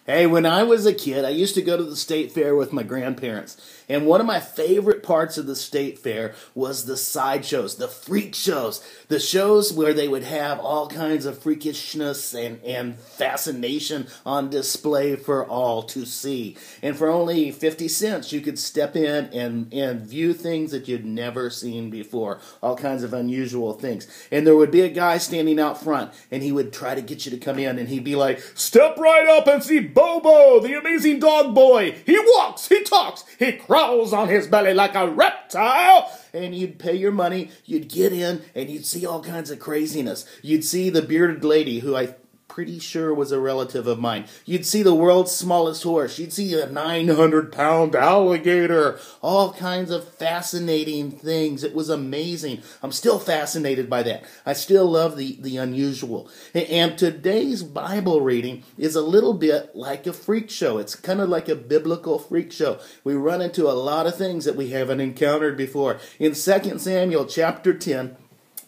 Hey, when I was a kid, I used to go to the state fair with my grandparents. And one of my favorite parts of the state fair was the sideshows, the freak shows. The shows where they would have all kinds of freakishness and fascination on display for all to see. And for only 50 cents, you could step in and view things that you'd never seen before. All kinds of unusual things. And there would be a guy standing out front, and he would try to get you to come in, and he'd be like, "Step right up and see Bobo, the amazing dog boy. He walks, he talks, he crawls on his belly like a reptile." And you'd pay your money, you'd get in, and you'd see all kinds of craziness. You'd see the bearded lady, who I pretty sure was a relative of mine. You'd see the world's smallest horse. You'd see a 900-pound alligator. All kinds of fascinating things. It was amazing. I'm still fascinated by that. I still love the unusual. And today's Bible reading is a little bit like a freak show. It's kind of like a biblical freak show. We run into a lot of things that we haven't encountered before. In 2 Samuel chapter 10,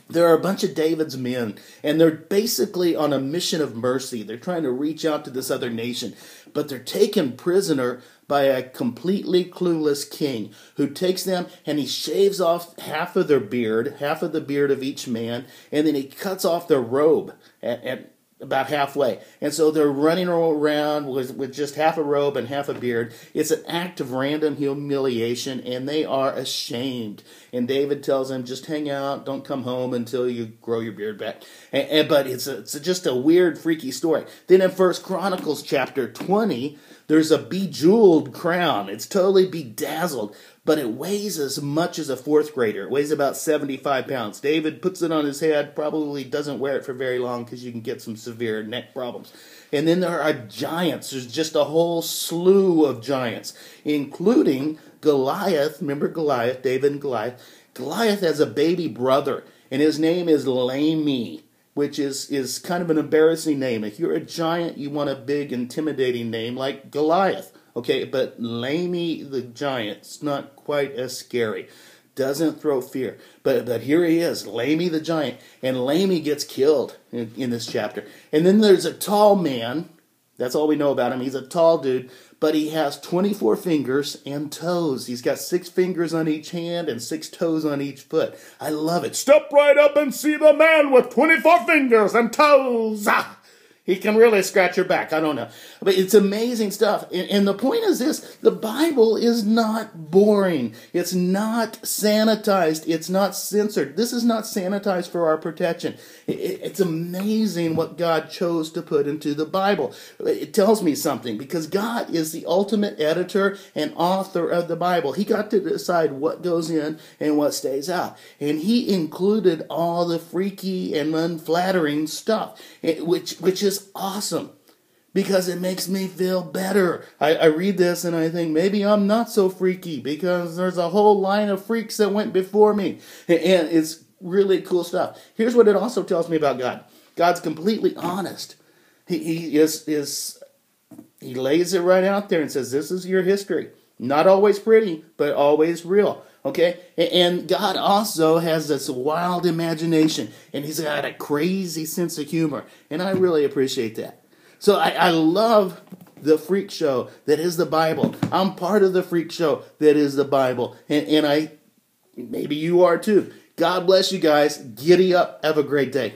there are a bunch of David's men, and they're basically on a mission of mercy. They're trying to reach out to this other nation, but they're taken prisoner by a completely clueless king who takes them and he shaves off half of their beard, half of the beard of each man, and then he cuts off their robe at about halfway. And so they're running around with just half a robe and half a beard. It's an act of random humiliation, and they are ashamed. And David tells them, just hang out, don't come home until you grow your beard back. But it's just a weird, freaky story. Then in 1 Chronicles chapter 20, there's a bejeweled crown. It's totally bedazzled, but it weighs as much as a fourth grader. It weighs about 75 pounds. David puts it on his head, probably doesn't wear it for very long because you can get some severe neck problems. And then there are giants. There's just a whole slew of giants, including Goliath. Remember Goliath, David and Goliath? Goliath has a baby brother, and his name is Lamey, which is kind of an embarrassing name. If you're a giant, you want a big, intimidating name like Goliath. Okay, but Lamey the giant's not quite as scary. Doesn't throw fear. But here he is, Lamey the giant. And Lamey gets killed in this chapter. And then there's a tall man. That's all we know about him. He's a tall dude. But he has 24 fingers and toes. He's got 6 fingers on each hand and 6 toes on each foot. I love it. Step right up and see the man with 24 fingers and toes. Ah! He can really scratch your back. I don't know. But it's amazing stuff. And the point is this. The Bible is not boring. It's not sanitized. It's not censored. This is not sanitized for our protection. It's amazing what God chose to put into the Bible. It tells me something because God is the ultimate editor and author of the Bible. He got to decide what goes in and what stays out. And he included all the freaky and unflattering stuff, which is awesome because it makes me feel better. I read this and I think maybe I'm not so freaky because there's a whole line of freaks that went before me. And it's really cool stuff. Here's what it also tells me about God. God's completely honest. He lays it right out there and says, this is your history. Not always pretty, but always real. Okay? And God also has this wild imagination, and he's got a crazy sense of humor, and I really appreciate that. So I love the freak show that is the Bible. I'm part of the freak show that is the Bible, and maybe you are too. God bless you guys. Giddy up. Have a great day.